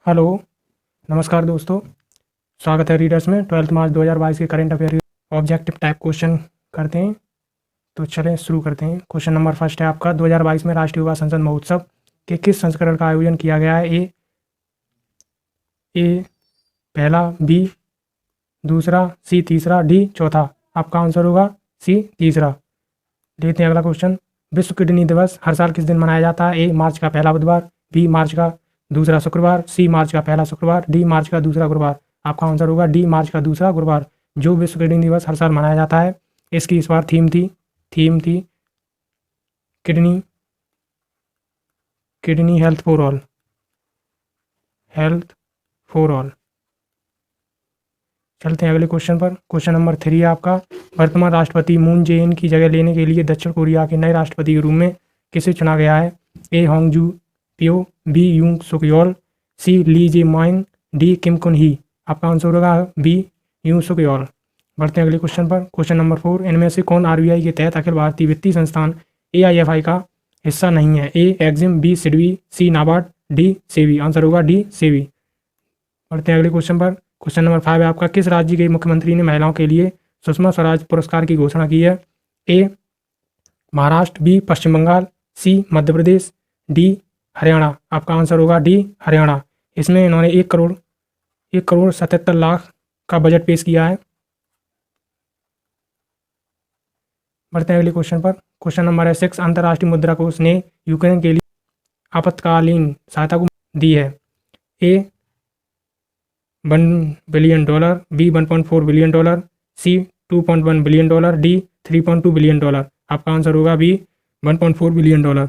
Hello, नमस्कार दोस्तों। स्वागत है रीडर्स में 12 मार्च 2022 के current affair objective type question करते हैं। तो चलें शुरू करते हैं। क्वेश्चन नंबर फर्स्ट है आपका, 2022 में राष्ट्रीय युवा संसद महोत्सव के किस संस्करण का आयोजन किया गया है? ए पहला, बी दूसरा, सी तीसरा, डी चौथा। आपका आंसर होगा सी तीसरा। देखते हैं अगला क्वेश्चन। विश्व किडनी दिवस हर साल किस दिन मनाया जाता है? ए मार्च का पहला बुधवार, बी मार्च का दूसरा शुक्रवार, सी मार्च का पहला शुक्रवार, डी मार्च का दूसरा गुरुवार। आपका आंसर होगा डी मार्च का दूसरा गुरुवार। जो विश्व किडनी दिवस हर साल मनाया जाता है, इसकी इस बार थीम थी kidney kidney health for all. चलते हैं अगले क्वेश्चन पर। क्वेश्चन नंबर 3 है आपका, वर्तमान राष्ट्रपति मून जे इन की जगह लेने के लिए दक्षिण कोरिया के नए राष्ट्रपति के रूप में किसे चुना गया है? ए होंगजू पियो, बी यूंग सुक योल, सी ली जे माइंग, डी किम कुन ही। आपका आंसर होगा बी यूंग सुक योल। बढ़ते हैं अगले क्वेश्चन पर। क्वेश्चन नंबर 4, इनमें से कौन आरबीआई के तहत अखिल भारतीय वित्तीय संस्थान एआईएफआई का हिस्सा नहीं है? ए एग्जिम, बी सिडबी, सी नाबार्ड, डी सेबी। आंसर होगा डी सेबी। बढ़ते हैं अगले क्वेश्चन पर। क्वेश्चन नंबर 5 है आपका, किस राज्य के मुख्यमंत्री ने महिलाओं के लिए सुषमा स्वराज पुरस्कार की घोषणा की है? ए महाराष्ट्र, बी पश्चिम बंगाल, सी मध्य प्रदेश, डी हरियाणा। आपका आंसर होगा डी हरियाणा। इसमें इन्होंने 1 करोड़ 77 लाख का बजट पेश किया है। बढ़ते हैं अगले क्वेश्चन पर। क्वेश्चन नंबर 6, अंतर्राष्ट्रीय मुद्रा कोष ने यूक्रेन के लिए आपातकालीन सहायता को दी है? A $1 billion, B $1.4 billion, C $2.1 billion, D $3.2 billion. आपका आंसर होगा B $1.4 billion.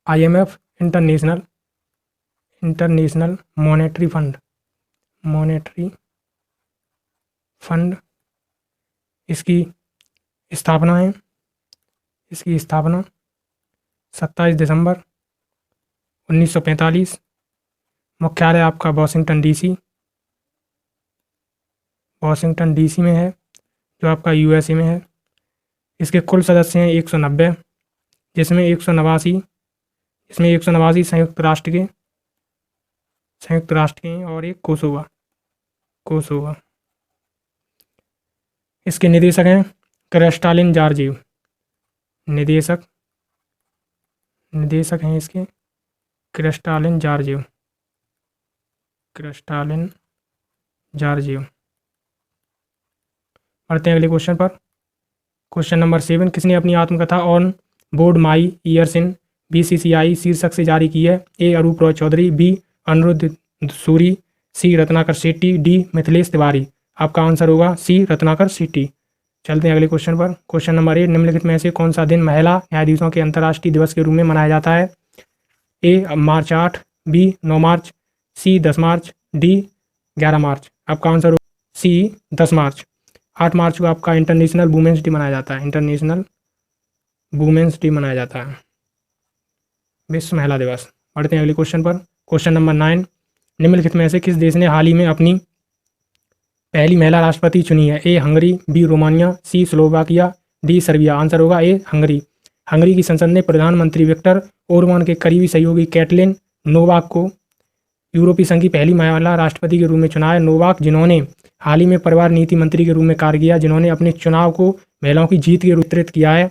IMF International Monetary Fund इसकी स्थापना 27 दिसंबर 1945। मुख्यालय आपका वाशिंगटन डीसी में है, जो आपका यूएसए में है। इसके कुल सदस्य हैं 190, जिसमें 189 संयुक्त राष्ट्र के हैं और एक कोसोवा। इसके निदेशक हैं क्रिस्टालिन जॉर्जिव। निदेशक हैं इसके क्रिस्टालिन जॉर्जिव। बढ़ते हैं अगले क्वेश्चन पर। क्वेश्चन नंबर 7, किसने अपनी आत्मकथा on board my years in BCCI शीर्षक से जारी की है? ए अरूप रॉय चौधरी, बी अनिरुद्ध सूरी, सी रत्नाकर शेट्टी, डी मिथिलेश तिवारी। आपका आंसर होगा सी रत्नाकर शेट्टी। चलते हैं अगले क्वेश्चन पर। क्वेश्चन नंबर 8, निम्नलिखित में से कौन सा दिन महिला न्यायाधीशों के अंतर्राष्ट्रीय दिवस के रूप में मनाया जाता है? ए मार्च 8, बी 9 मार्च, सी 10 मार्च, डी 11 मार्च। आपका आंसर होगा सी 10 मार्च। 8 मार्च को आपका इंटरनेशनल वुमेंस डे मनाया जाता है, विश्व महिला दिवस। बढ़ते हैं अगले क्वेश्चन पर। क्वेश्चन नंबर 9, निम्नलिखित में से किस देश ने हाल ही में अपनी पहली महिला राष्ट्रपति चुनी है? ए हंगरी, बी रोमानिया, सी स्लोवाकिया, डी सर्बिया। आंसर होगा ए हंगरी की संसद ने प्रधानमंत्री विक्टर ओरबान के करीबी सहयोगी कैटलिन नोवाक को यूरोपीय संघ की पहली महिला राष्ट्रपति के रूप में चुना है। नोवाक, जिन्होंने हाल ही में परिवार नीति मंत्री के रूप में कार्य किया, जिन्होंने अपने चुनाव को महिलाओं की जीत के रूप में किया है,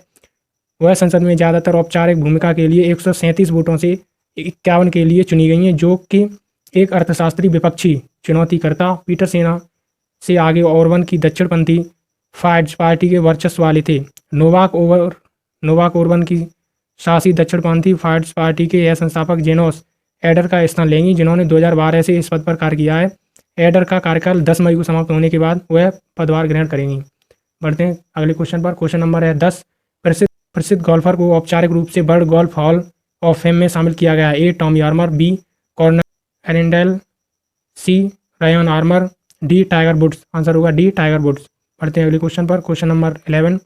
वह संसद में ज़्यादातर औपचारिक भूमिका के लिए 137 वोटों से 51 के लिए चुनी गई हैं, जो कि एक अर्थशास्त्री विपक्षी चुनौतीकर्ता पीटर सेना से आगे ओरबन की दक्षिणपंथी फाइड्स पार्टी के वर्चस्व वाले थे। नोवाक ओरबन की शासी दक्षिणपंथी फाइड्स पार्टी के यह संस्थापक जेनोस एडर का स्थान लेंगी, जिन्होंने 2012 से इस पद पर कार्य किया है। एडर का कार्यकाल 10 मई को समाप्त होने के बाद वह पदभार ग्रहण करेंगी। बढ़ते हैं अगले क्वेश्चन पर। क्वेश्चन नंबर है 10, प्रसिद्ध गोल्फर को औपचारिक रूप से World Golf Hall of Fame में शामिल किया गया है? A Tommy Armour, B Connor Arendell, C Ryan Armour, D Tiger Woods. Answer होगा डी टाइगर वुड्स। बढ़ते हैं अगले क्वेश्चन पर। क्वेश्चन नंबर 11,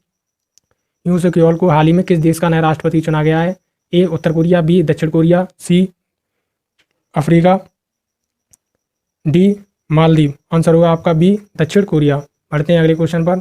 यूं सुक योल को हाल ही में किस देश का नया राष्ट्रपति चुना गया है? ए उत्तर कोरिया, बी दक्षिण Korea, C Africa, D Maldives. Answer होगा आपका बी दक्षिण कोरिया। बढ़ते हैं अगले क्वेश्चन पर।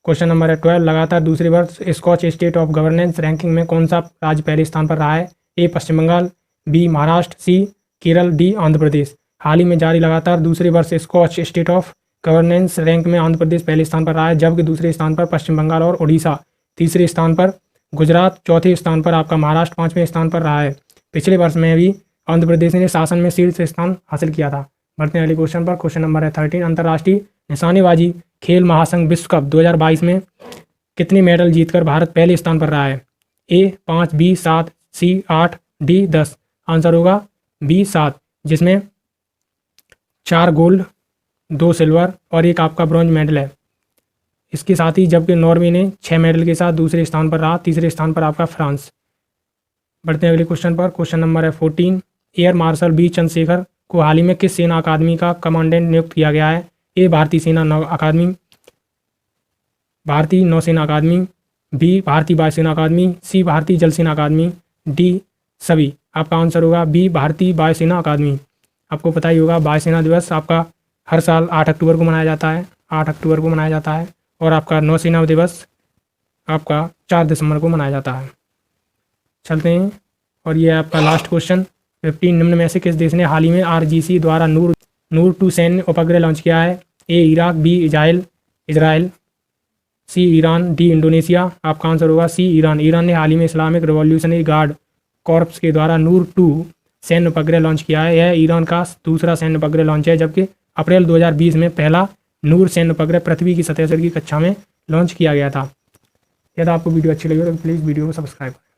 क्वेश्चन नंबर है 12, लगातार दूसरे वर्ष Scotch State of Governance ranking में कौन सा राज्य पहले स्थान पर रहा है? A Paschim Bengal, B Maharashtra, C Kerala, D Andhra Pradesh. हाल ही में जारी लगातार दूसरे वर्ष Scotch State of Governance rank में आंध्र प्रदेश पहले स्थान पर रहा है, जबकि दूसरे स्थान पर पश्चिम बंगाल और उड़ीसा, तीसरे स्थान पर गुजरात, चौथे स्थान पर आपका महाराष्ट्र 5वें स्थान पर रहा है। पिछले वर्ष में भी आंध्र प्रदेश ने शासन में शीर्ष स्थान हासिल किया था। बढ़ते हैं अगले क्वेश्चन पर। क्वेश्चन नंबर है 13। अंतर्राष्ट्रीय निशानेबाजी खेल महासंघ विश्व कप 2022 में कितने मेडल जीतकर भारत पहले स्थान पर रहा है? ए 5, बी 7, सी 8, डी 10। आंसर होगा बी 7, जिसमें 4 गोल्ड, 2 सिल्वर और 1 आपका ब्रॉन्ज मेडल है। इसके साथ ही जबकि नॉर्वे ने 6 मेडल के साथ दूसरे स्थान पर रहा, तीसरे स्थान पर आपका फ्रांस। बढ़ते हैं अगले क्वेश्चन पर। क्वेश्चन नंबर है 14। एयर मार्शल बी चंद्रशेखर को हाल ही में किस सेना अकादमी का कमांडेंट नियुक्त किया गया है? ए भारतीय सेना अकादमी, भारतीय नौसेना अकादमी, बी भारतीय वायुसेना अकादमी, सी भारतीय जल सेना अकादमी, डी सभी। आपका आंसर होगा बी भारतीय वायुसेना अकादमी। आपको पता ही होगा वायुसेना दिवस आपका हर साल 8 अक्टूबर को मनाया जाता है, 8 अक्टूबर को मनाया जाता है, और आपका नौसेना दिवस आपका 4 दिसंबर को मनाया जाता है। चलते हैं, और ये आपका लास्ट क्वेश्चन 15। निम्न में से किस देश ने हाल ही में RGC द्वारा नूर 2 सैन्य उपग्रह लॉन्च किया है? ए इराक, बी इजराइल, सी ईरान, डी इंडोनेशिया। आपका आंसर होगा सी ईरान। ईरान ने हाल ही में इस्लामिक रिवॉल्यूशनरी गार्ड कॉर्प्स के द्वारा नूर 2 सैन्य उपग्रह लॉन्च किया है। यह ईरान का दूसरा सैन्य उपग्रह लॉन्च है, जबकि अप्रैल 2020 में पहला नूर सैन्य उपग्रह पृथ्वी की सतह की कक्षा में लॉन्च किया गया था। यदि आपको वीडियो अच्छी लगी तो प्लीज़ वीडियो को सब्सक्राइब करें।